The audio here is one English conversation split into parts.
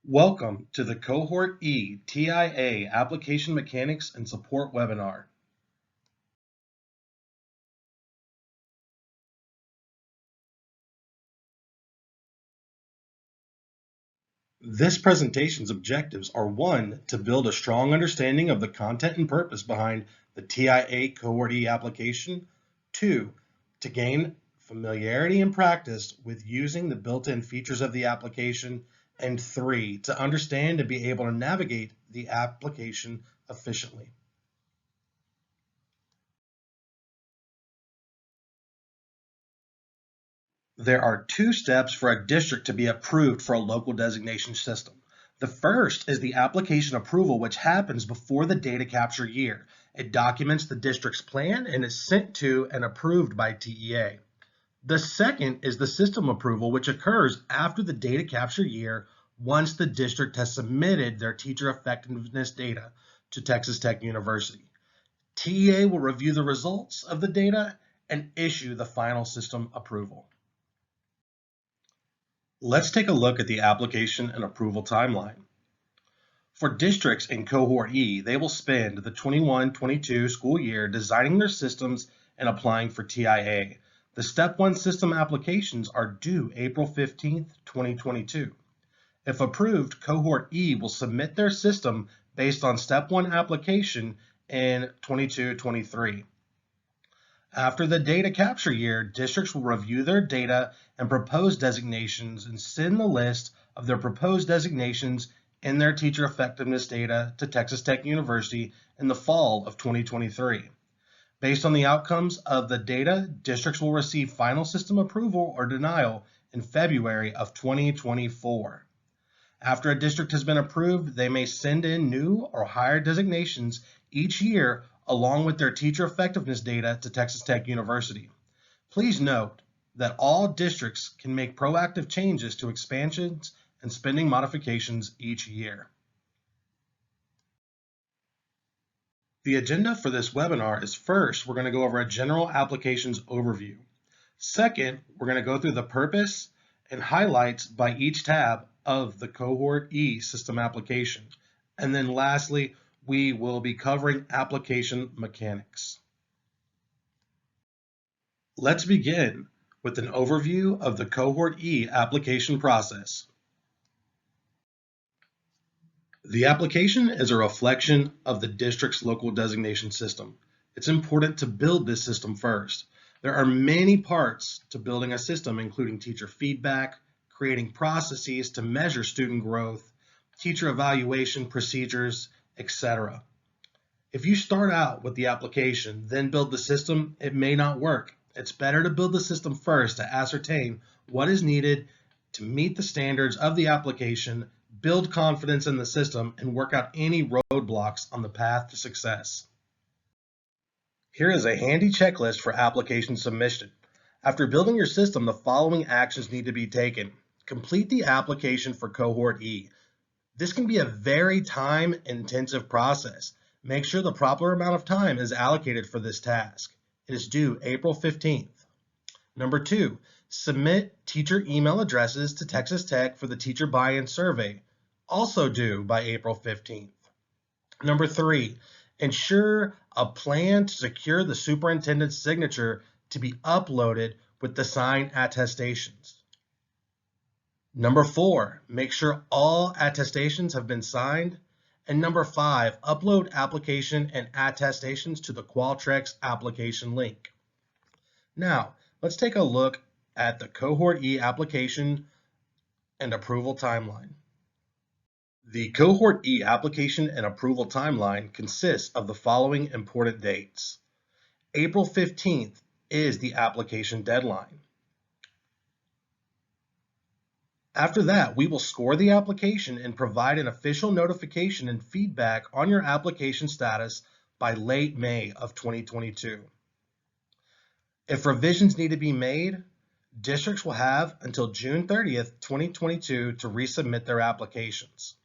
Welcome to the Cohort E TIA Application Mechanics and Support webinar. This presentation's objectives are 1. To build a strong understanding of the content and purpose behind the TIA Cohort E application. 2. To gain familiarity and practice with using the built-in features of the application. And 3. To understand and be able to navigate the application efficiently. There are 2 steps for a district to be approved for a local designation system. The first is the application approval, which happens before the data capture year. It documents the district's plan and is sent to and approved by TEA. The second is the system approval, which occurs after the data capture year once the district has submitted their teacher effectiveness data to Texas Tech University. TEA will review the results of the data and issue the final system approval. Let's take a look at the application and approval timeline. For districts in Cohort E, they will spend the 21-22 school year designing their systems and applying for TIA. The Step 1 system applications are due April 15, 2022. If approved, Cohort E will submit their system based on Step 1 application in 22-23. After the data capture year, districts will review their data and propose designations and send the list of their proposed designations in their teacher effectiveness data to Texas Tech University in the fall of 2023. Based on the outcomes of the data, districts will receive final system approval or denial in February of 2024. After a district has been approved, they may send in new or higher designations each year along with their teacher effectiveness data to Texas Tech University. Please note that all districts can make proactive changes to expansions and spending modifications each year. The agenda for this webinar is: first, we're going to go over a general applications overview. Second, we're going to go through the purpose and highlights by each tab of the Cohort E system application. And then lastly, we will be covering application mechanics. Let's begin with an overview of the Cohort E application process. The application is a reflection of the district's local designation system. It's important to build this system first. There are many parts to building a system, including teacher feedback, creating processes to measure student growth, teacher evaluation procedures, etc. If you start out with the application, then build the system, it may not work. It's better to build the system first to ascertain what is needed to meet the standards of the application, build confidence in the system, and work out any roadblocks on the path to success. Here is a handy checklist for application submission. After building your system, the following actions need to be taken. Complete the application for Cohort E. This can be a very time-intensive process. Make sure the proper amount of time is allocated for this task. It is due April 15th. Number 2, submit teacher email addresses to Texas Tech for the teacher buy-in survey, also due by April 15th. Number 3, ensure a plan to secure the superintendent's signature to be uploaded with the signed attestations. Number 4, make sure all attestations have been signed. And number 5, upload application and attestations to the Qualtrics application link. Now, let's take a look at the Cohort E application and approval timeline. The Cohort E application and approval timeline consists of the following important dates. April 15th is the application deadline. After that, we will score the application and provide an official notification and feedback on your application status by late May of 2022. If revisions need to be made, districts will have until June 30th, 2022 to resubmit their applications.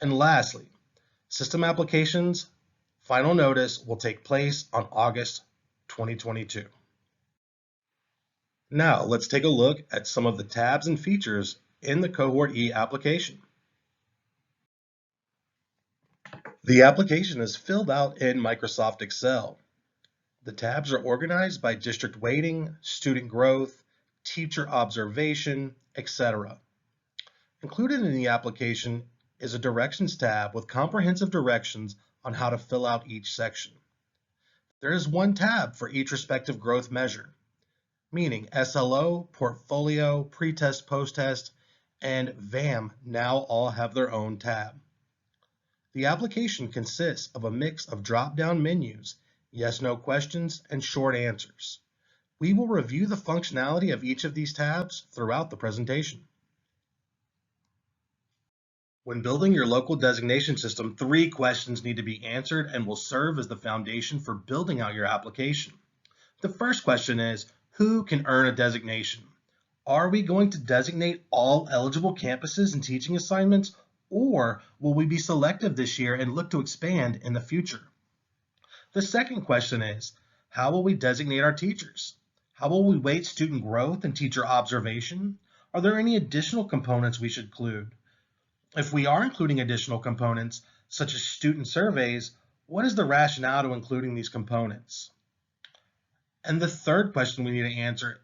And lastly, system applications final notice will take place on August 2022. Now let's take a look at some of the tabs and features in the Cohort E application. The application is filled out in Microsoft Excel. The tabs are organized by district weighting, student growth, teacher observation, etc. Included in the application is a Directions tab with comprehensive directions on how to fill out each section. There is one tab for each respective growth measure, meaning SLO, Portfolio, Pretest, Post-test, and VAM now all have their own tab. The application consists of a mix of drop-down menus, yes/no questions, and short answers. We will review the functionality of each of these tabs throughout the presentation. When building your local designation system, 3 questions need to be answered and will serve as the foundation for building out your application. The first question is, who can earn a designation? Are we going to designate all eligible campuses and teaching assignments, or will we be selective this year and look to expand in the future? The second question is, how will we designate our teachers? How will we weight student growth and teacher observation? Are there any additional components we should include? If we are including additional components, such as student surveys, what is the rationale to including these components? And the third question we need to answer,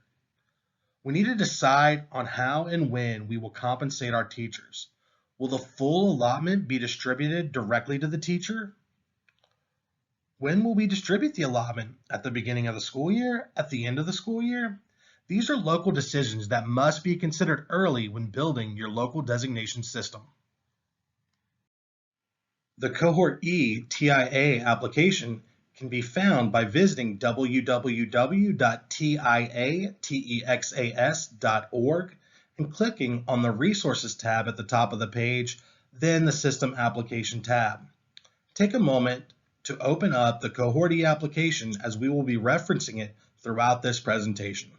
we need to decide on how and when we will compensate our teachers. Will the full allotment be distributed directly to the teacher? When will we distribute the allotment? At the beginning of the school year? At the end of the school year? These are local decisions that must be considered early when building your local designation system. The Cohort E TIA application can be found by visiting www.tiatexas.org and clicking on the Resources tab at the top of the page, then the System Application tab. Take a moment to open up the Cohort E application as we will be referencing it throughout this presentation.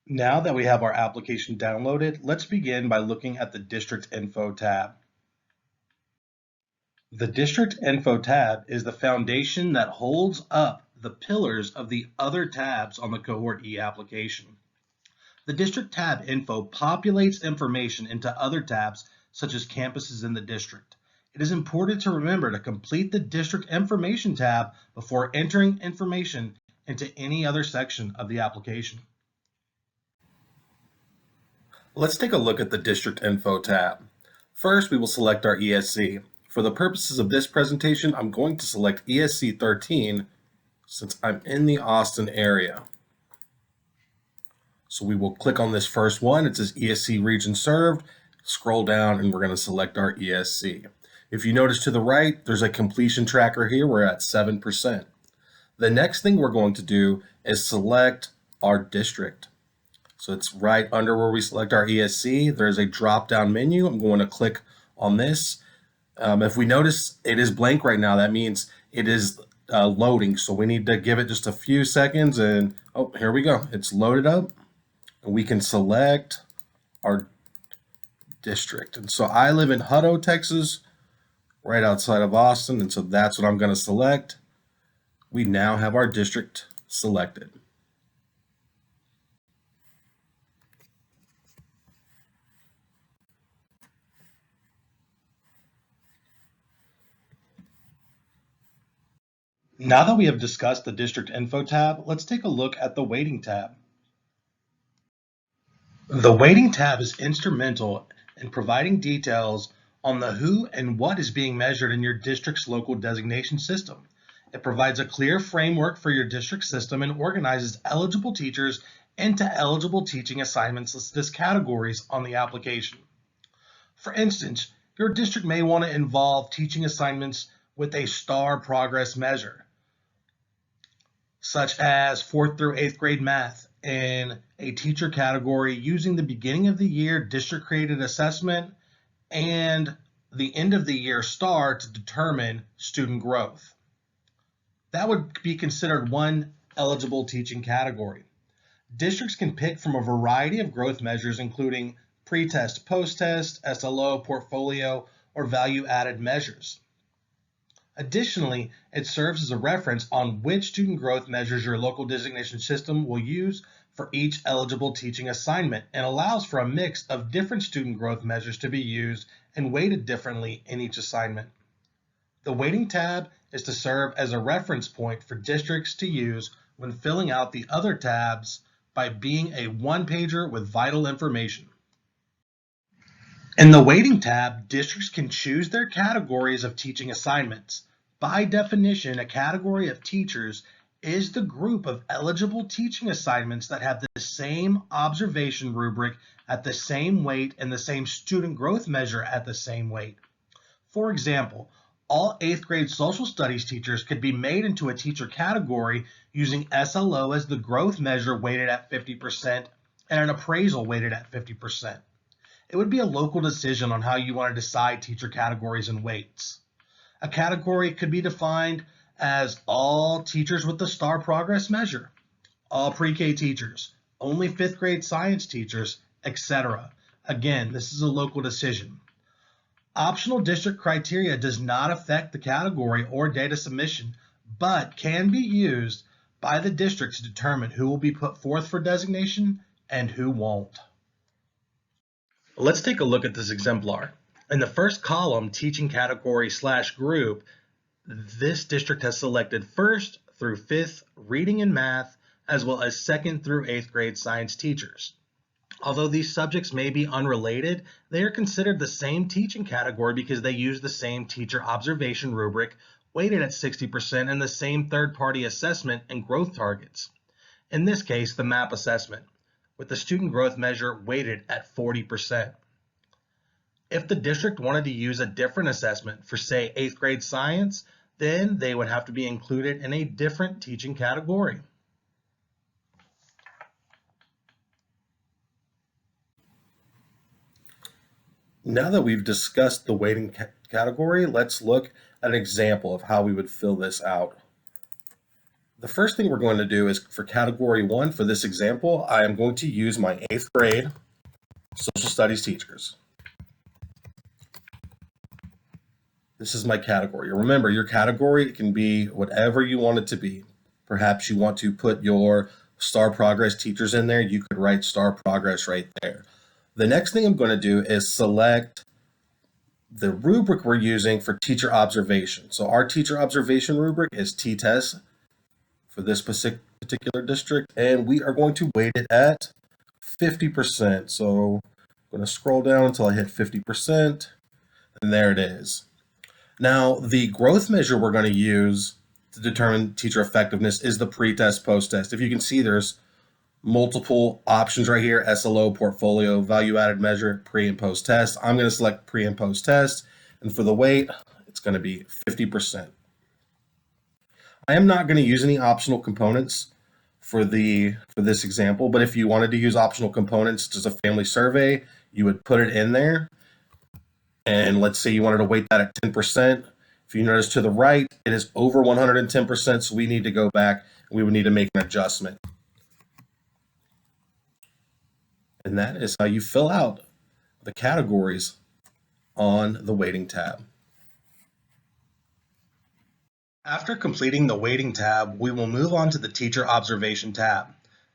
Now that we have our application downloaded, let's begin by looking at the District Info tab. The District Info tab is the foundation that holds up the pillars of the other tabs on the Cohort E application. The District tab info populates information into other tabs such as campuses in the district. It is important to remember to complete the District Information tab before entering information into any other section of the application. Let's take a look at the District Info tab. First, we will select our ESC. For the purposes of this presentation, I'm going to select ESC 13 since I'm in the Austin area. So we will click on this first one. It says ESC region served. Scroll down and we're going to select our ESC. If you notice to the right, there's a completion tracker here. We're at 7%. The next thing we're going to do is select our district. So it's right under where we select our ESC. There's a drop-down menu. I'm going to click on this. If we notice it is blank right now, that means it is loading. So we need to give it just a few seconds and oh, here we go. It's loaded up and we can select our district. And so I live in Hutto, Texas, right outside of Austin. And so that's what I'm going to select. We now have our district selected. Now that we have discussed the District Info tab, let's take a look at the Weighting tab. The Weighting tab is instrumental in providing details on the who and what is being measured in your district's local designation system. It provides a clear framework for your district system and organizes eligible teachers into eligible teaching assignments listed as categories on the application. For instance, your district may want to involve teaching assignments with a STAR progress measure, such as 4th through 8th grade math in a teacher category using the beginning of the year district created assessment and the end of the year STAR to determine student growth. That would be considered one eligible teaching category. Districts can pick from a variety of growth measures including pre-test, post-test, SLO, portfolio, or value-added measures. Additionally, it serves as a reference on which student growth measures your local designation system will use for each eligible teaching assignment and allows for a mix of different student growth measures to be used and weighted differently in each assignment. The weighting tab is to serve as a reference point for districts to use when filling out the other tabs by being a one-pager with vital information. In the weighting tab, districts can choose their categories of teaching assignments. By definition, a category of teachers is the group of eligible teaching assignments that have the same observation rubric at the same weight and the same student growth measure at the same weight. For example, all 8th grade social studies teachers could be made into a teacher category using SLO as the growth measure weighted at 50% and an appraisal weighted at 50%. It would be a local decision on how you want to decide teacher categories and weights. A category could be defined as all teachers with the STAR progress measure, all pre-K teachers, only 5th grade science teachers, etc. Again, this is a local decision. Optional district criteria does not affect the category or data submission, but can be used by the district to determine who will be put forth for designation and who won't. Let's take a look at this exemplar. In the first column, teaching category / group, this district has selected 1st through 5th reading and math, as well as 2nd through 8th grade science teachers. Although these subjects may be unrelated, they are considered the same teaching category because they use the same teacher observation rubric, weighted at 60%, and the same third-party assessment and growth targets. In this case, the MAP assessment, with the student growth measure weighted at 40%. If the district wanted to use a different assessment for, say, 8th grade science, then they would have to be included in a different teaching category. Now that we've discussed the weighting category, let's look at an example of how we would fill this out. The first thing we're going to do is for category 1, for this example, I am going to use my 8th grade social studies teachers. This is my category. Remember, your category can be whatever you want it to be. Perhaps you want to put your STAR progress teachers in there. You could write STAR progress right there. The next thing I'm going to do is select the rubric we're using for teacher observation. So our teacher observation rubric is T-test for this particular district, and we are going to weight it at 50%. So I'm going to scroll down until I hit 50%, and there it is. Now, the growth measure we're going to use to determine teacher effectiveness is the pre-test, post-test. If you can see, there's multiple options right here: SLO, portfolio, value-added measure, pre and post-test. I'm going to select pre and post-test, and for the weight, it's going to be 50%. I am not going to use any optional components for this example, but if you wanted to use optional components, just a family survey, you would put it in there. And let's say you wanted to weight that at 10%. If you notice to the right, it is over 110%, so we need to go back and we would need to make an adjustment. And that is how you fill out the categories on the weighting tab. After completing the weighting tab, we will move on to the teacher observation tab.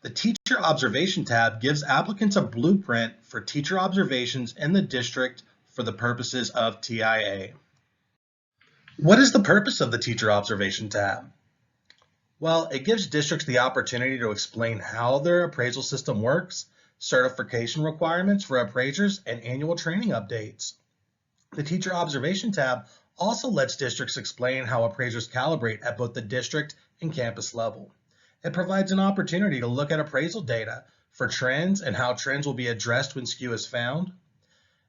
The teacher observation tab gives applicants a blueprint for teacher observations in the district for the purposes of TIA. What is the purpose of the teacher observation tab? Well, it gives districts the opportunity to explain how their appraisal system works, certification requirements for appraisers, and annual training updates. The teacher observation tab also lets districts explain how appraisers calibrate at both the district and campus level. It provides an opportunity to look at appraisal data for trends and how trends will be addressed when skew is found.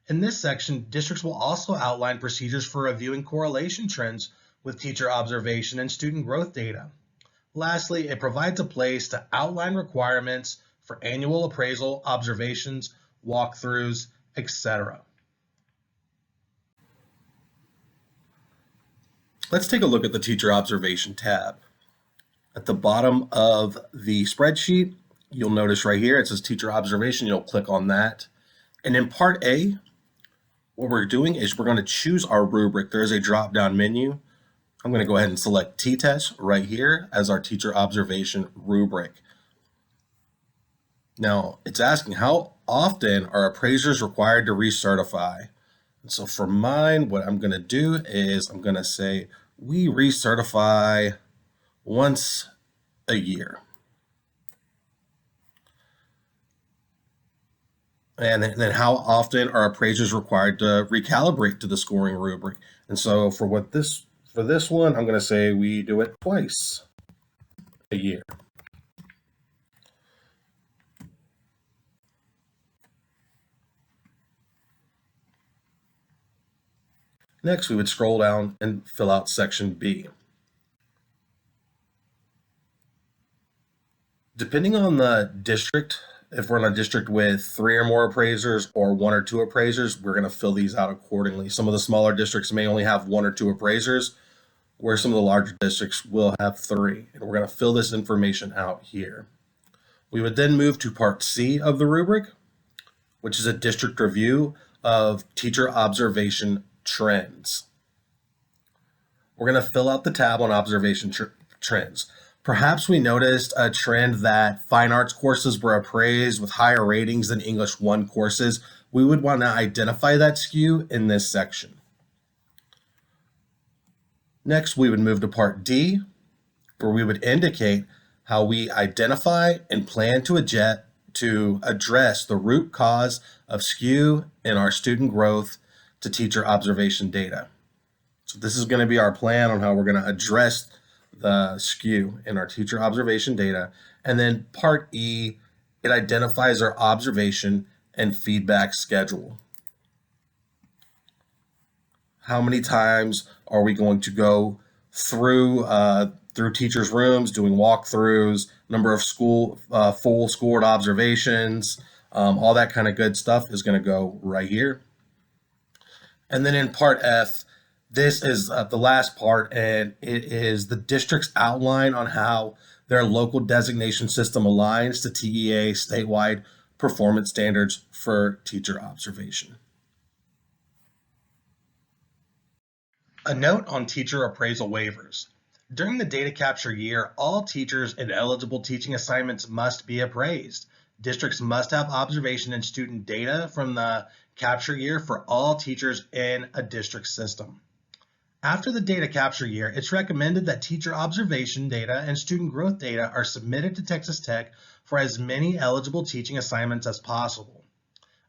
In this section, districts will also outline procedures for reviewing correlation trends with teacher observation and student growth data. Lastly, it provides a place to outline requirements for annual appraisal, observations, walkthroughs, etc. Let's take a look at the teacher observation tab. At the bottom of the spreadsheet, you'll notice right here, it says teacher observation. You'll click on that. And in part A, what we're doing is we're going to choose our rubric. There's a drop-down menu I'm going to go ahead and select T-Test right here as our teacher observation rubric. Now, it's asking how often are appraisers required to recertify? And so for mine, what I'm going to do is I'm going to say we recertify once a year. And then how often are appraisers required to recalibrate to the scoring rubric? And so for this one, I'm going to say we do it twice a year. Next, we would scroll down and fill out section B. Depending on the district, if we're in a district with 3 or more appraisers or 1 or 2 appraisers, we're going to fill these out accordingly. Some of the smaller districts may only have 1 or 2 appraisers, where some of the larger districts will have 3. And we're going to fill this information out here. We would then move to part C of the rubric, which is a district review of teacher observation trends. We're going to fill out the tab on observation trends. Perhaps we noticed a trend that fine arts courses were appraised with higher ratings than English 1 courses. We would want to identify that skew in this section. Next, we would move to part D, where we would indicate how we identify and plan to address the root cause of skew in our student growth to teacher observation data. So this is going to be our plan on how we're going to address the skew in our teacher observation data. And then part E, it identifies our observation and feedback schedule. How many times are we going to go through teachers' rooms, doing walkthroughs, number of full scored observations, all that kind of good stuff is going to go right here. And then in part F, this is the last part, and it is the district's outline on how their local designation system aligns to TEA statewide performance standards for teacher observation. A note on teacher appraisal waivers. During the data capture year, all teachers in eligible teaching assignments must be appraised. Districts must have observation and student data from the capture year for all teachers in a district system. After the data capture year, it's recommended that teacher observation data and student growth data are submitted to Texas Tech for as many eligible teaching assignments as possible.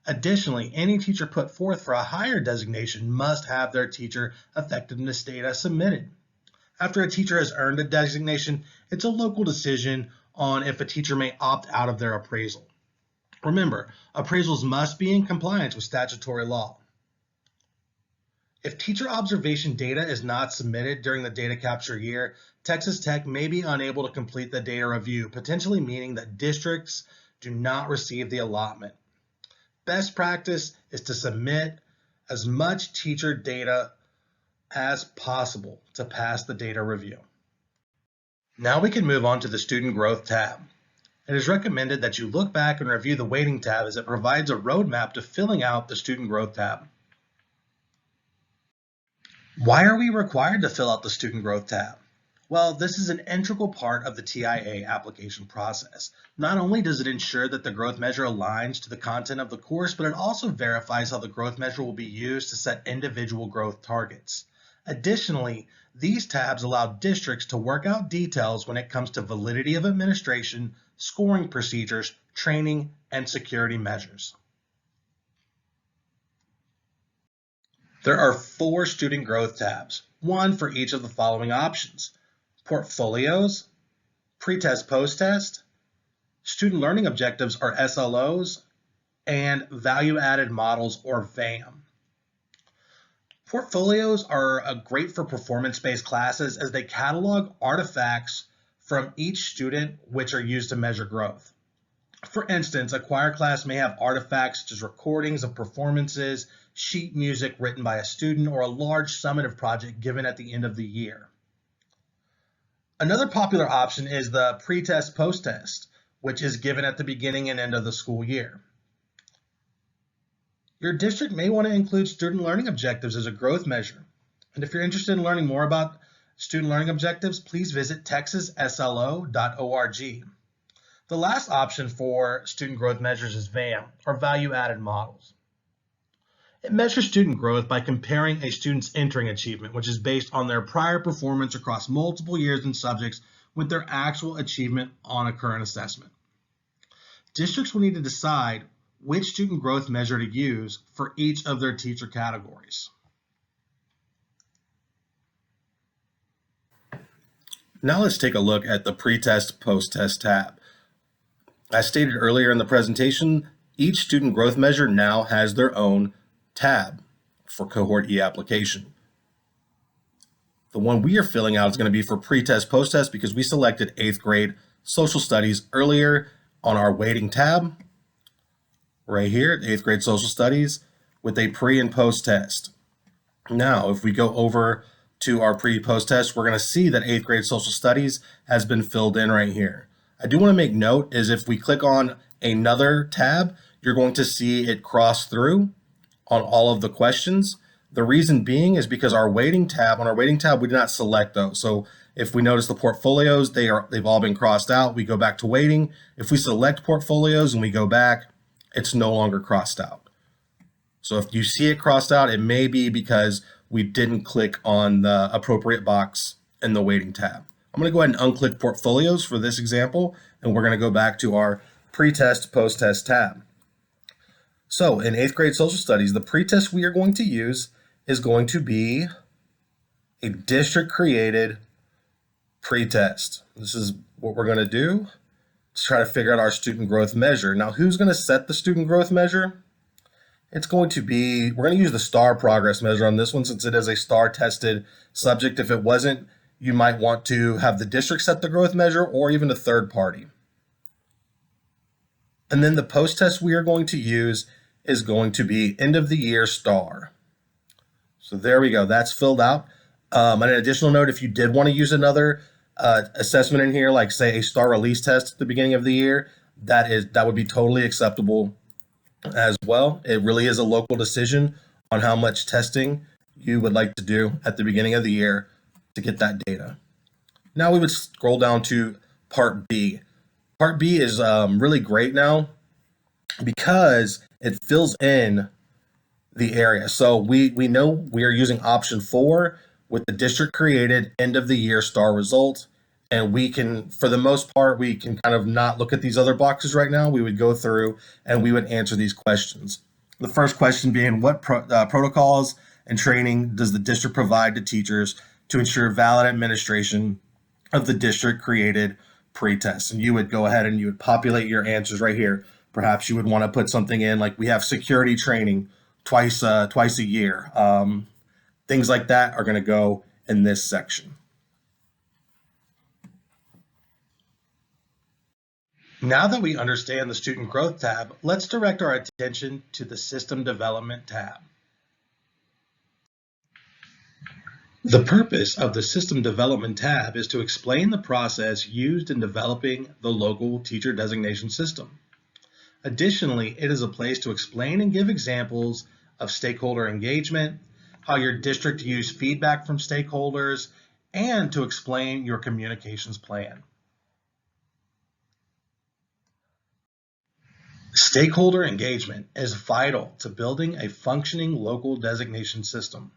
Additionally, any teacher put forth for a higher designation must have their teacher effectiveness data submitted. After a teacher has earned a designation, it's a local decision on if a teacher may opt out of their appraisal. Remember, appraisals must be in compliance with statutory law. If teacher observation data is not submitted during the data capture year, Texas Tech may be unable to complete the data review, potentially meaning that districts do not receive the allotment. Best practice is to submit as much teacher data as possible to pass the data review. Now we can move on to the Student Growth tab. It is recommended that you look back and review the Weighting tab as it provides a roadmap to filling out the Student Growth tab. Why are we required to fill out the Student Growth tab? Well, this is an integral part of the TIA application process. Not only does it ensure that the growth measure aligns to the content of the course, but it also verifies how the growth measure will be used to set individual growth targets. Additionally, these tabs allow districts to work out details when it comes to validity of administration, scoring procedures, training, and security measures. There are 4 student growth tabs, one for each of the following options: portfolios, pre-test, post-test, student learning objectives or SLOs, and value-added models or VAM. Portfolios are great for performance-based classes as they catalog artifacts from each student which are used to measure growth. For instance, a choir class may have artifacts such as recordings of performances, sheet music written by a student, or a large summative project given at the end of the year. Another popular option is the pre-test, post-test, which is given at the beginning and end of the school year. Your district may want to include student learning objectives as a growth measure. And if you're interested in learning more about Student learning objectives, please visit texasslo.org. The last option for student growth measures is VAM, or value-added models. It measures student growth by comparing a student's entering achievement, which is based on their prior performance across multiple years and subjects, with their actual achievement on a current assessment. Districts will need to decide which student growth measure to use for each of their teacher categories. Now let's take a look at the pre-test, post-test tab. As stated earlier in the presentation, each student growth measure now has their own tab for Cohort E application. The one we are filling out is going to be for pre-test, post-test because we selected 8th grade social studies earlier on our weighting tab, right here, 8th grade social studies with a pre and post test. Now, if we go over to our pre-post test, we're going to see that 8th grade social studies has been filled in right here. I do want to make note is if we click on another tab, you're going to see it cross through on all of the questions. The reason being is because on our weighting tab, we did not select those. So if we notice the portfolios, they've all been crossed out. We go back to weighting. If we select portfolios and we go back, it's no longer crossed out. So if you see it crossed out, it may be because we didn't click on the appropriate box in the weighting tab. I'm going to go ahead and unclick portfolios for this example, and we're going to go back to our pre-test, post-test tab. So in 8th grade social studies, the pre-test we are going to use is going to be a district-created pre-test. This is what we're going to do to try to figure out our student growth measure. Now, who's going to set the student growth measure? It's going to be, we're going to use the STAR progress measure on this one since it is a STAR tested subject. If it wasn't, you might want to have the district set the growth measure or even a third party. And then the post-test we are going to use is going to be end of the year STAR. So there we go, that's filled out. And an additional note, if you did want to use another assessment in here, like say a STAR release test at the beginning of the year, that would be totally acceptable as well. It really is a local decision on how much testing you would like to do at the beginning of the year to get that data. Now we would scroll down to Part B. Part B is really great now because it fills in the area. So we know we are using option 4 with the district created end of the year STAR result. And we can, for the most part, we can kind of not look at these other boxes right now. We would go through and we would answer these questions. The first question being, what protocols and training does the district provide to teachers to ensure valid administration of the district created pre-test? And you would go ahead and you would populate your answers right here. Perhaps you would want to put something in like we have security training twice a year. Things like that are going to go in this section. Now that we understand the Student Growth tab, let's direct our attention to the System Development tab. The purpose of the System Development tab is to explain the process used in developing the local teacher designation system. Additionally, it is a place to explain and give examples of stakeholder engagement, how your district used feedback from stakeholders, and to explain your communications plan. Stakeholder engagement is vital to building a functioning local designation system.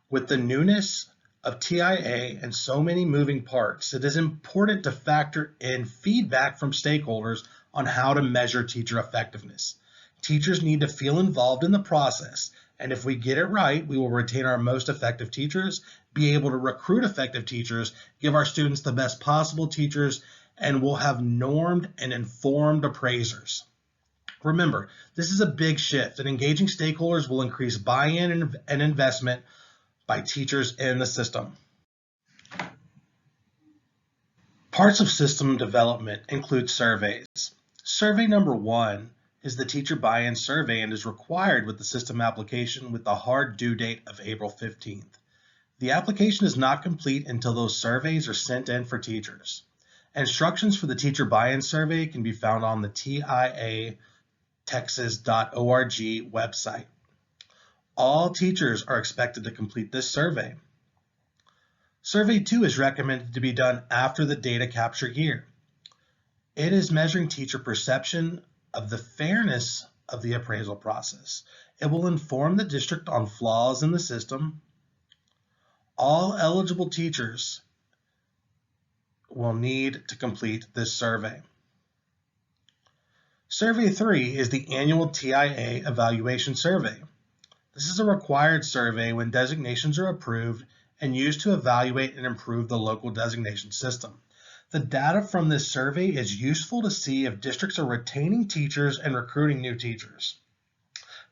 With the newness of TIA and so many moving parts, it is important to factor in feedback from stakeholders on how to measure teacher effectiveness. Teachers need to feel involved in the process, and if we get it right, we will retain our most effective teachers, be able to recruit effective teachers, give our students the best possible teachers, and we'll have normed and informed appraisers. Remember, this is a big shift, and engaging stakeholders will increase buy-in and investment by teachers in the system. Parts of system development include surveys. Survey number 1 is the teacher buy-in survey and is required with the system application with the hard due date of April 15th. The application is not complete until those surveys are sent in for teachers. Instructions for the teacher buy-in survey can be found on the TIA Texas.org website. All teachers are expected to complete this survey. Survey 2 is recommended to be done after the data capture year. It is measuring teacher perception of the fairness of the appraisal process. It will inform the district on flaws in the system. All eligible teachers will need to complete this survey. Survey 3 is the annual TIA evaluation survey. This is a required survey when designations are approved and used to evaluate and improve the local designation system. The data from this survey is useful to see if districts are retaining teachers and recruiting new teachers.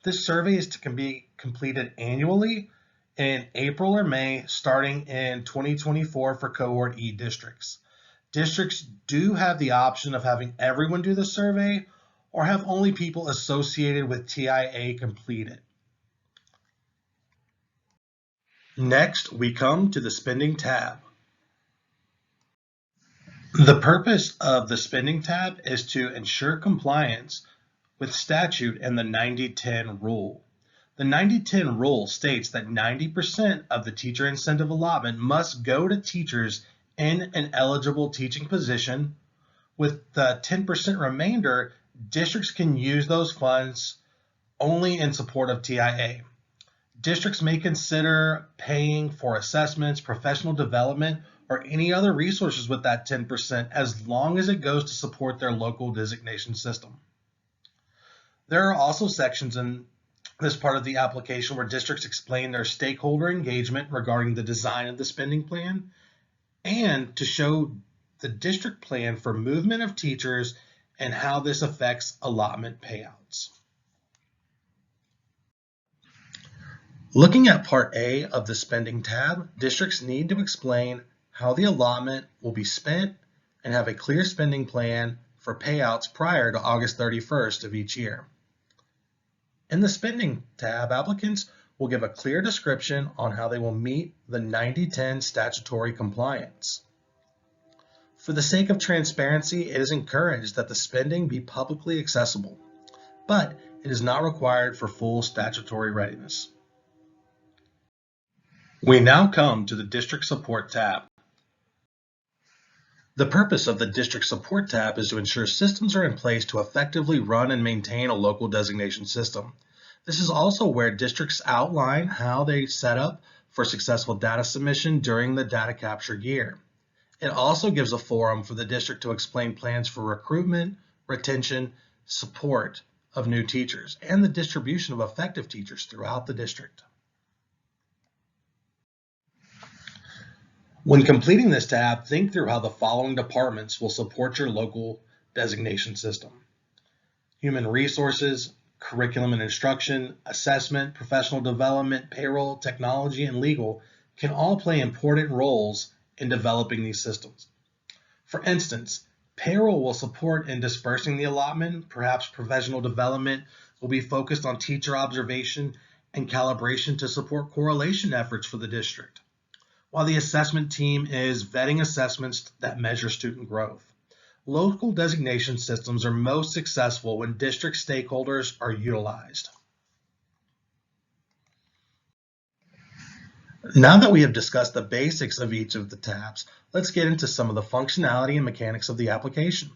This survey is to be completed annually in April or May, starting in 2024 for Cohort E districts. Districts do have the option of having everyone do the survey or have only people associated with TIA complete it. Next, we come to the spending tab. The purpose of the spending tab is to ensure compliance with statute and the 90-10 rule. The 90-10 rule states that 90% of the teacher incentive allotment must go to teachers in an eligible teaching position. With the 10% remainder, districts can use those funds only in support of TIA. Districts may consider paying for assessments, professional development, or any other resources with that 10% as long as it goes to support their local designation system. There are also sections in this part of the application where districts explain their stakeholder engagement regarding the design of the spending plan and to show the district plan for movement of teachers and how this affects allotment payouts. Looking at Part A of the spending tab, districts need to explain how the allotment will be spent and have a clear spending plan for payouts prior to August 31st of each year. In the spending tab, applicants will give a clear description on how they will meet the 90-10 statutory compliance. For the sake of transparency, it is encouraged that the spending be publicly accessible, but it is not required for full statutory readiness. We now come to the District Support tab. The purpose of the District Support tab is to ensure systems are in place to effectively run and maintain a local designation system. This is also where districts outline how they set up for successful data submission during the data capture year. It also gives a forum for the district to explain plans for recruitment, retention, support of new teachers, and the distribution of effective teachers throughout the district. When completing this tab, think through how the following departments will support your local designation system. Human resources, curriculum and instruction, assessment, professional development, payroll, technology, and legal can all play important roles in developing these systems. For instance, payroll will support in dispersing the allotment. Perhaps professional development will be focused on teacher observation and calibration to support correlation efforts for the district, while the assessment team is vetting assessments that measure student growth. Local designation systems are most successful when district stakeholders are utilized. Now that we have discussed the basics of each of the tabs, let's get into some of the functionality and mechanics of the application.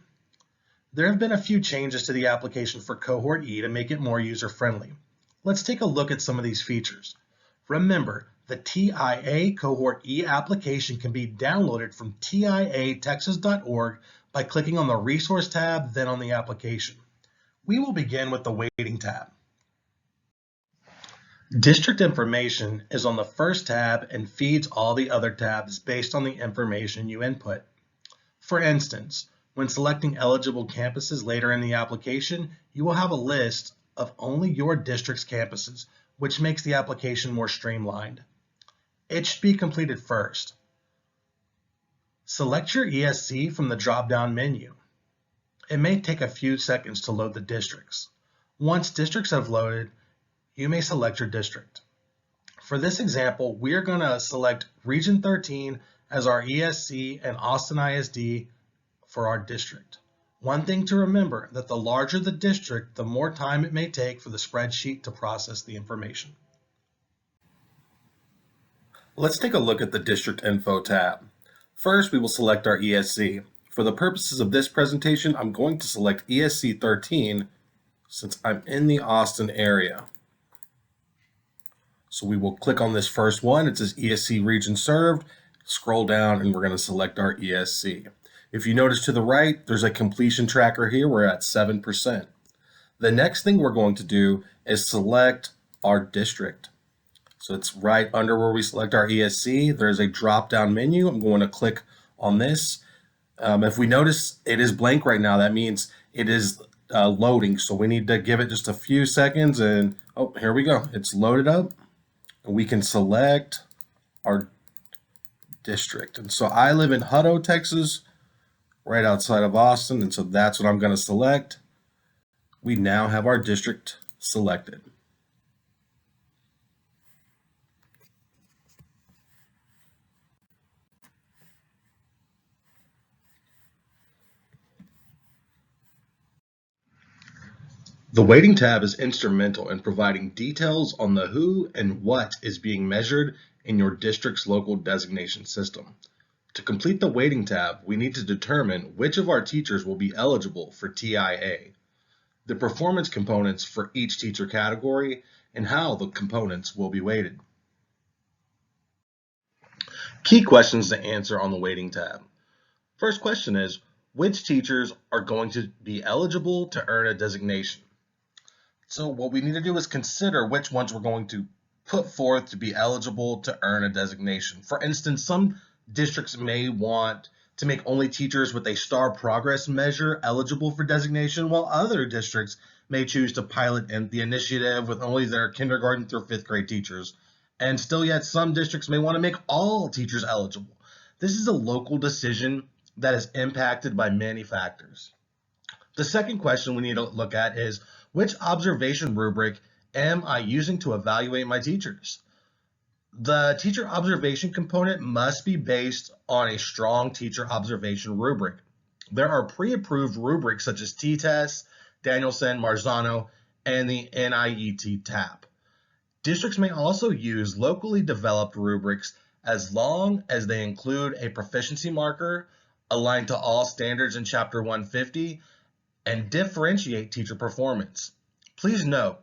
There have been a few changes to the application for Cohort E to make it more user-friendly. Let's take a look at some of these features. Remember, the TIA Cohort E application can be downloaded from tiatexas.org by clicking on the Resource tab, then on the application. We will begin with the Weighting tab. District information is on the first tab and feeds all the other tabs based on the information you input. For instance, when selecting eligible campuses later in the application, you will have a list of only your district's campuses, which makes the application more streamlined. It should be completed first. Select your ESC from the drop-down menu. It may take a few seconds to load the districts. Once districts have loaded, you may select your district. For this example, we are going to select Region 13 as our ESC and Austin ISD for our district. One thing to remember, that the larger the district, the more time it may take for the spreadsheet to process the information. Let's take a look at the District Info tab. First, we will select our ESC. For the purposes of this presentation, I'm going to select ESC 13 since I'm in the Austin area. So we will click on this first one. It says ESC region served. Scroll down and we're going to select our ESC. If you notice to the right, there's a completion tracker here. We're at 7%. The next thing we're going to do is select our district. So it's right under where we select our ESC. There's a drop-down menu. I'm going to click on this. If we notice it is blank right now, that means it is loading. So we need to give it just a few seconds and oh, here we go. It's loaded up. And we can select our district. And so I live in Hutto, Texas, right outside of Austin. And so that's what I'm going to select. We now have our district selected. The Weighting tab is instrumental in providing details on the who and what is being measured in your district's local designation system. To complete the Weighting tab, we need to determine which of our teachers will be eligible for TIA, the performance components for each teacher category, and how the components will be weighted. Key questions to answer on the Weighting tab. First question is, which teachers are going to be eligible to earn a designation? So what we need to do is consider which ones we're going to put forth to be eligible to earn a designation. For instance, some districts may want to make only teachers with a STAR progress measure eligible for designation, while other districts may choose to pilot the initiative with only their kindergarten through 5th grade teachers. And still yet, some districts may want to make all teachers eligible. This is a local decision that is impacted by many factors. The second question we need to look at is, which observation rubric am I using to evaluate my teachers? The teacher observation component must be based on a strong teacher observation rubric. There are pre-approved rubrics such as T-Test, Danielson, Marzano, and the NIET TAP. Districts may also use locally developed rubrics as long as they include a proficiency marker aligned to all standards in Chapter 150 and differentiate teacher performance. Please note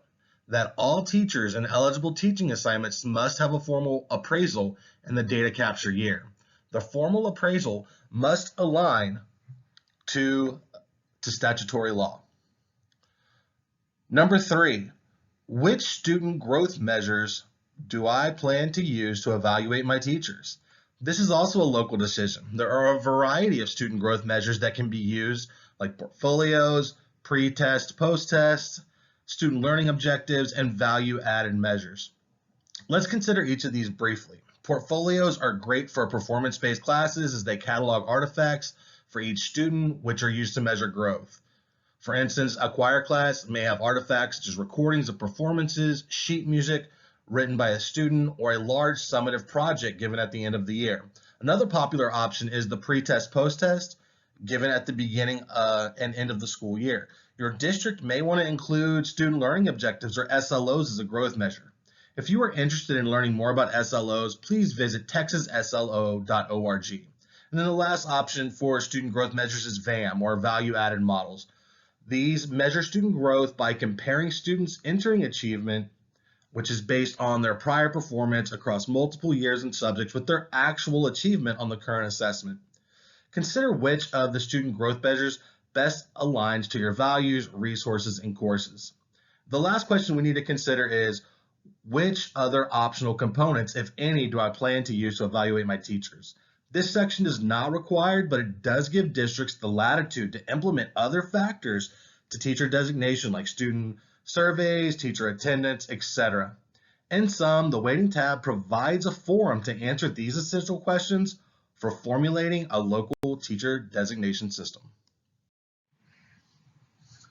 that all teachers and eligible teaching assignments must have a formal appraisal in the data capture year. The formal appraisal must align to statutory law. Number 3, which student growth measures do I plan to use to evaluate my teachers? This is also a local decision. There are a variety of student growth measures that can be used, like portfolios, pre-test, post-test, student learning objectives, and value-added measures. Let's consider each of these briefly. Portfolios are great for performance-based classes as they catalog artifacts for each student, which are used to measure growth. For instance, a choir class may have artifacts such as recordings of performances, sheet music written by a student, or a large summative project given at the end of the year. Another popular option is the pre-test, post-test, given at the beginning and end of the school year. Your district may want to include student learning objectives or SLOs as a growth measure. If you are interested in learning more about SLOs, please visit texasslo.org. And then the last option for student growth measures is VAM, or value-added models. These measure student growth by comparing students' entering achievement, which is based on their prior performance across multiple years and subjects, with their actual achievement on the current assessment. Consider which of the student growth measures best aligns to your values, resources, and courses. The last question we need to consider is, which other optional components, if any, do I plan to use to evaluate my teachers? This section is not required, but it does give districts the latitude to implement other factors to teacher designation, like student surveys, teacher attendance, etc. In sum, the Weighting tab provides a forum to answer these essential questions for formulating a local teacher designation system.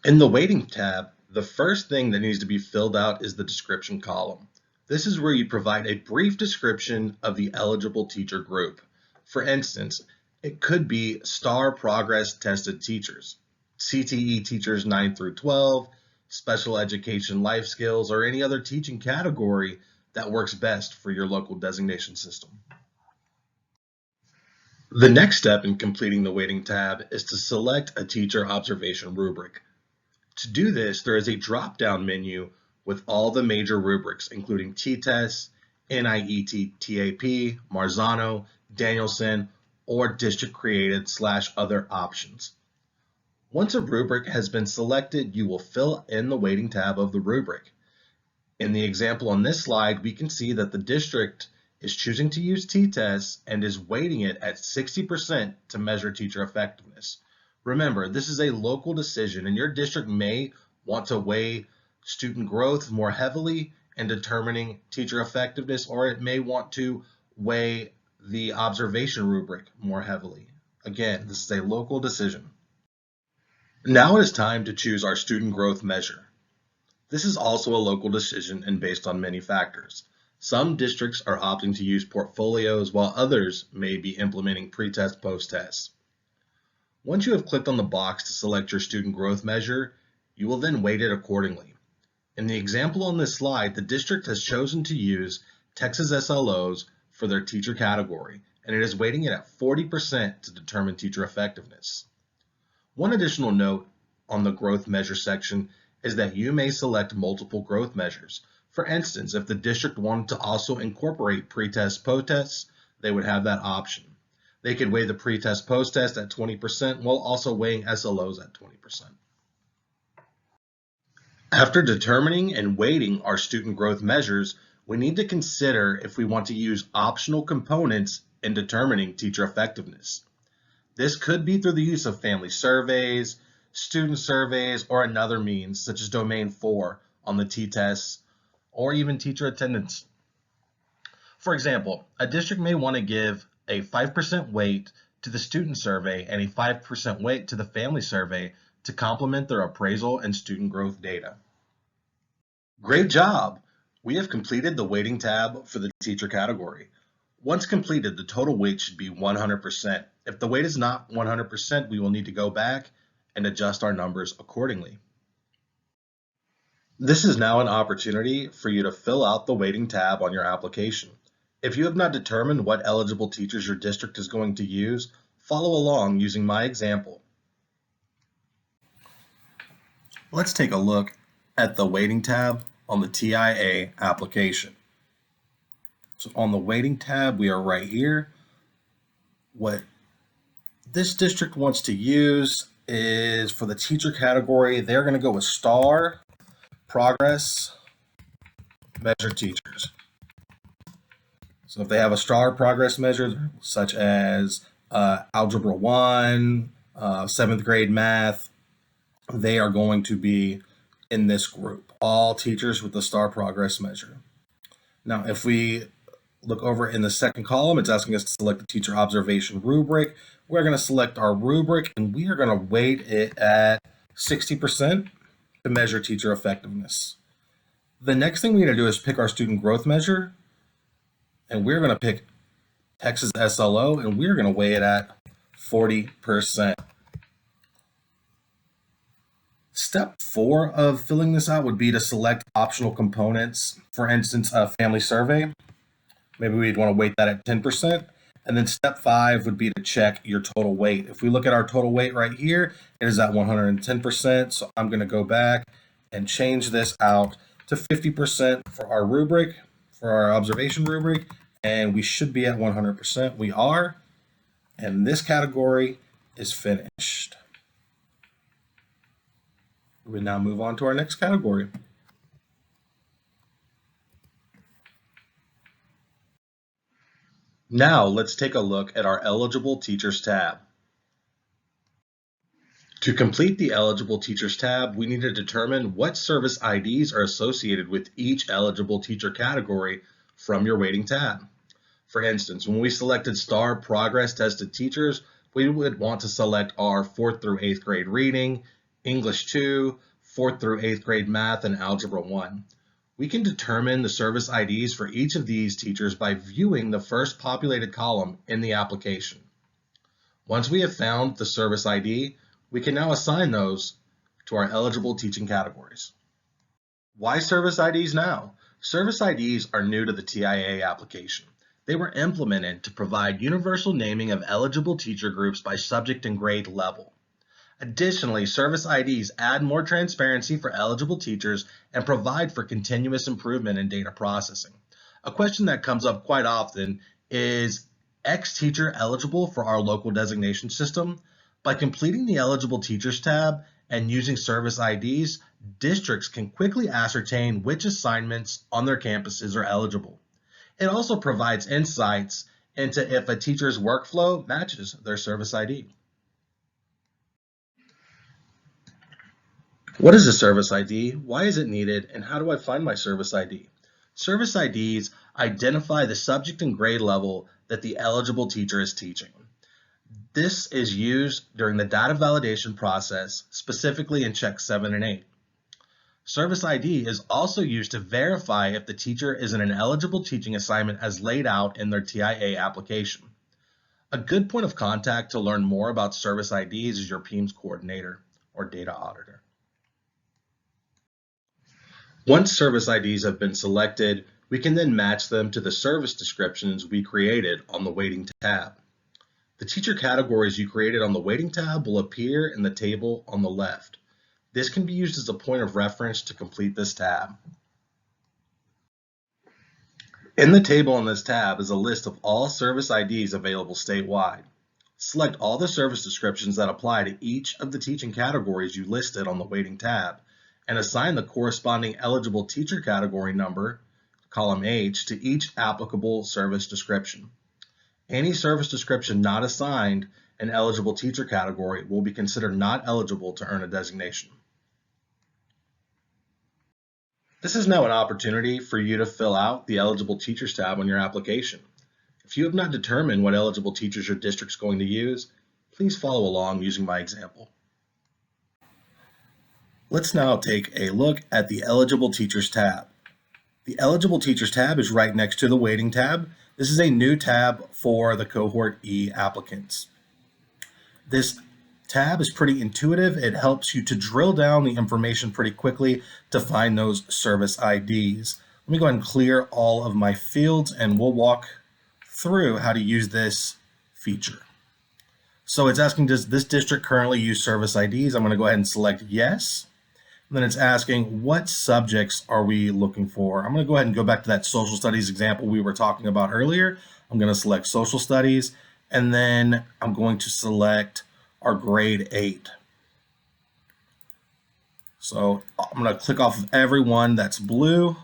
In the Weighting tab, the first thing that needs to be filled out is the description column. This is where you provide a brief description of the eligible teacher group. For instance, it could be STAR progress tested teachers, CTE teachers 9 through 12, special education life skills, or any other teaching category that works best for your local designation system. The next step in completing the weighting tab is to select a teacher observation rubric. To do this, there is a drop-down menu with all the major rubrics, including T-Test, NIET TAP, Marzano, Danielson, or district-created/other options. Once a rubric has been selected, you will fill in the weighting tab of the rubric. In the example on this slide, we can see that the district is choosing to use T-Test and is weighting it at 60% to measure teacher effectiveness. Remember, this is a local decision, and your district may want to weigh student growth more heavily in determining teacher effectiveness, or it may want to weigh the observation rubric more heavily. Again, this is a local decision. Now it is time to choose our student growth measure. This is also a local decision and based on many factors. Some districts are opting to use portfolios, while others may be implementing pre-test, post-test. Once you have clicked on the box to select your student growth measure, you will then weight it accordingly. In the example on this slide, the district has chosen to use Texas SLOs for their teacher category, and it is weighting it at 40% to determine teacher effectiveness. One additional note on the growth measure section is that you may select multiple growth measures. For instance, if the district wanted to also incorporate pre-test, post-test, they would have that option. They could weigh the pre-test, post-test at 20% while also weighing SLOs at 20%. After determining and weighting our student growth measures, we need to consider if we want to use optional components in determining teacher effectiveness. This could be through the use of family surveys, student surveys, or another means such as Domain 4 on the T-tests, or even teacher attendance. For example, a district may want to give a 5% weight to the student survey and a 5% weight to the family survey to complement their appraisal and student growth data. Great job! We have completed the weighting tab for the teacher category. Once completed, the total weight should be 100%. If the weight is not 100%, we will need to go back and adjust our numbers accordingly. This is now an opportunity for you to fill out the weighting tab on your application. If you have not determined what eligible teachers your district is going to use, follow along using my example. Let's take a look at the weighting tab on the TIA application. So on the weighting tab, we are right here. What this district wants to use is for the teacher category, they're going to go with STAR, Progress, Measure Teachers. So if they have a STAR progress measure, such as Algebra 1, 7th grade math, they are going to be in this group, all teachers with the STAR progress measure. Now, if we look over in the second column, it's asking us to select the teacher observation rubric. We're going to select our rubric, and we are going to weight it at 60% to measure teacher effectiveness. The next thing we need to do is pick our student growth measure, and we're going to pick Texas SLO, and we're going to weigh it at 40%. Step 4 of filling this out would be to select optional components. For instance, a family survey. Maybe we'd want to weight that at 10%. And then step 5 would be to check your total weight. If we look at our total weight right here, it is at 110%. So I'm going to go back and change this out to 50% for our rubric, for our observation rubric, and we should be at 100%. We are, and this category is finished. We now move on to our next category. Now let's take a look at our Eligible Teachers tab. To complete the Eligible Teachers tab, we need to determine what service IDs are associated with each eligible teacher category from your weighting tab. For instance, when we selected STAR Progress Tested Teachers, we would want to select our 4th through 8th grade reading, English 2, 4th through 8th grade math, and Algebra 1. We can determine the service IDs for each of these teachers by viewing the first populated column in the application. Once we have found the service ID, we can now assign those to our eligible teaching categories. Why Service IDs Now? Service IDs are new to the TIA application. They were implemented to provide universal naming of eligible teacher groups by subject and grade level. Additionally, Service IDs add more transparency for eligible teachers and provide for continuous improvement in data processing. A question that comes up quite often is X teacher eligible for our local designation system? By completing the Eligible Teachers tab and using Service IDs, districts can quickly ascertain which assignments on their campuses are eligible. It also provides insights into if a teacher's workflow matches their Service ID. What is a Service ID? Why is it needed? And how do I find my Service ID? Service IDs identify the subject and grade level that the eligible teacher is teaching. This is used during the data validation process, specifically in Check 7 and 8. Service ID is also used to verify if the teacher is in an eligible teaching assignment as laid out in their TIA application. A good point of contact to learn more about Service IDs is your PEIMS coordinator or data auditor. Once Service IDs have been selected, we can then match them to the service descriptions we created on the Weighting tab. The teacher categories you created on the Weighting tab will appear in the table on the left. This can be used as a point of reference to complete this tab. In the table on this tab is a list of all Service IDs available statewide. Select all the service descriptions that apply to each of the teaching categories you listed on the Weighting tab and assign the corresponding eligible teacher category number, column H, to each applicable service description. Any service description not assigned an eligible teacher category will be considered not eligible to earn a designation. This is now an opportunity for you to fill out the Eligible Teachers tab on your application. If you have not determined what eligible teachers your district is going to use, please follow along using my example. Let's now take a look at the Eligible Teachers tab. The Eligible Teachers tab is right next to the Weighting tab. This is a new tab for the Cohort E applicants. This tab is pretty intuitive. It helps you to drill down the information pretty quickly to find those service IDs. Let me go ahead and clear all of my fields and we'll walk through how to use this feature. So it's asking, does this district currently use service IDs? I'm going to go ahead and select yes. And then it's asking, what subjects are we looking for? I'm going to go ahead and go back to that social studies example we were talking about earlier. I'm going to select social studies, and then I'm going to select our grade 8. So I'm going to click off of everyone that's blue,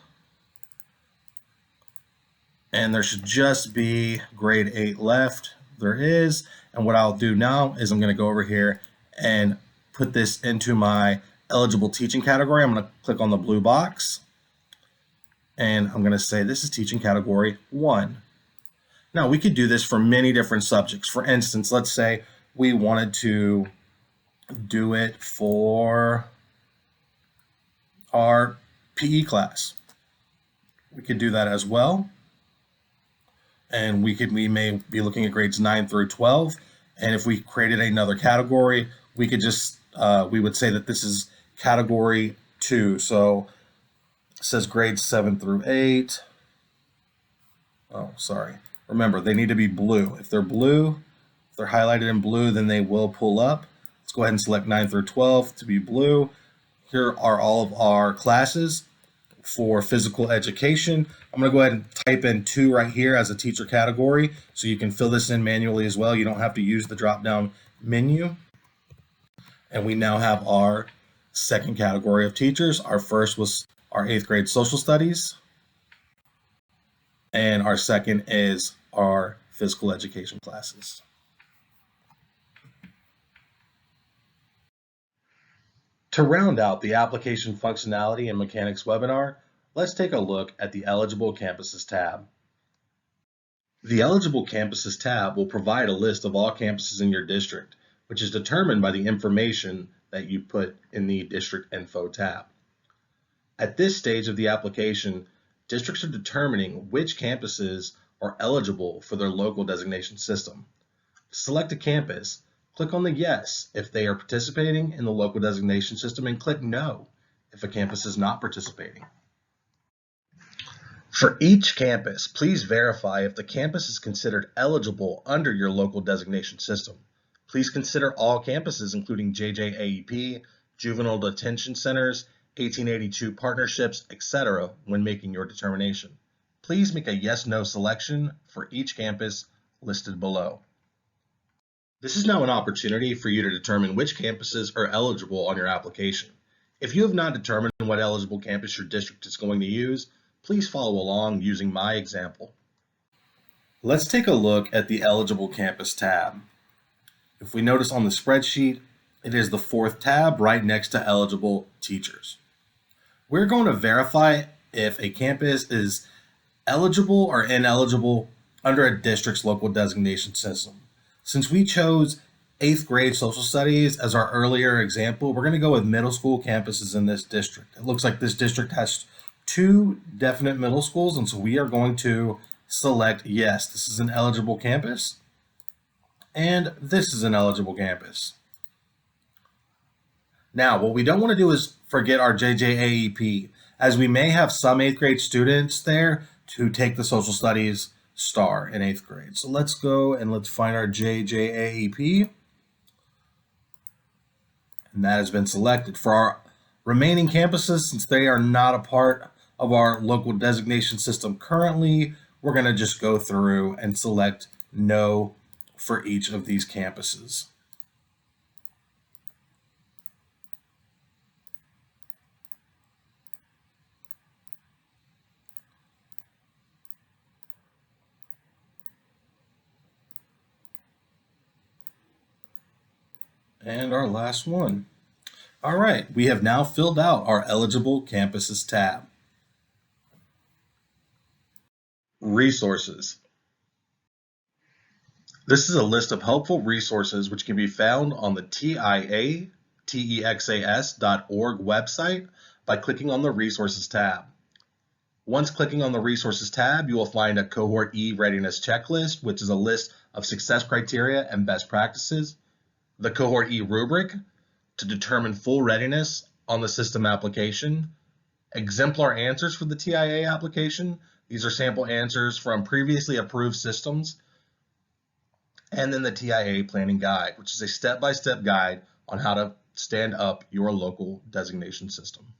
and there should just be grade 8 left. There is, and what I'll do now is I'm going to go over here and put this into my eligible teaching category. I'm going to click on the blue box and I'm going to say this is teaching category 1. Now we could do this for many different subjects. For instance, let's say we wanted to do it for our PE class. We could do that as well. And we may be looking at grades 9 through 12. And if we created another category, we could just, we would say that this is category 2. So it says grades 7 through 8. Oh, sorry. Remember, they need to be blue. If they're blue, if they're highlighted in blue, then they will pull up. Let's go ahead and select 9 through 12 to be blue. Here are all of our classes for physical education. I'm going to go ahead and type in 2 right here as a teacher category, so you can fill this in manually as well. You don't have to use the drop-down menu. And we now have our second category of teachers. Our first was our 8th grade social studies. And our second is our physical education classes. To round out the application functionality in Mechanics webinar, let's take a look at the Eligible Campuses tab. The Eligible Campuses tab will provide a list of all campuses in your district, which is determined by the information that you put in the District Info tab. At this stage of the application, districts are determining which campuses are eligible for their local designation system. To select a campus, click on the yes if they are participating in the local designation system and click no if a campus is not participating. For each campus, please verify if the campus is considered eligible under your local designation system. Please consider all campuses, including JJAEP, juvenile detention centers, 1882 partnerships, etc., when making your determination. Please make a yes/no selection for each campus listed below. This is now an opportunity for you to determine which campuses are eligible on your application. If you have not determined what eligible campus your district is going to use, please follow along using my example. Let's take a look at the Eligible Campus tab. If we notice on the spreadsheet, it is the fourth tab right next to Eligible Teachers. We're going to verify if a campus is eligible or ineligible under a district's local designation system. Since we chose 8th grade social studies as our earlier example, we're going to go with middle school campuses in this district. It looks like this district has 2 definite middle schools, and so we are going to select yes, this is an eligible campus, and this is an eligible campus. Now, what we don't want to do is forget our JJAEP, as we may have some 8th grade students there to take the social studies star in 8th grade. So let's go and let's find our JJAEP. And that has been selected. For our remaining campuses, since they are not a part of our local designation system currently, we're going to just go through and select no for each of these campuses. And our last one. All right, we have now filled out our Eligible Campuses tab. Resources. This is a list of helpful resources which can be found on the TIA, TEXAS.org website by clicking on the Resources tab. Once clicking on the Resources tab, you will find a Cohort E readiness checklist, which is a list of success criteria and best practices, the Cohort E rubric to determine full readiness on the system application, exemplar answers for the TIA application. These are sample answers from previously approved systems, and then the TIA planning guide, which is a step-by-step guide on how to stand up your local designation system.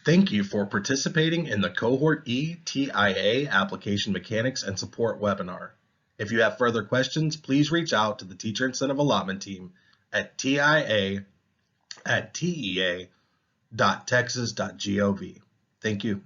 Thank you for participating in the Cohort E TIA Application Mechanics and Support webinar. If you have further questions, please reach out to the Teacher Incentive Allotment Team at TIA@tea.texas.gov. Thank you.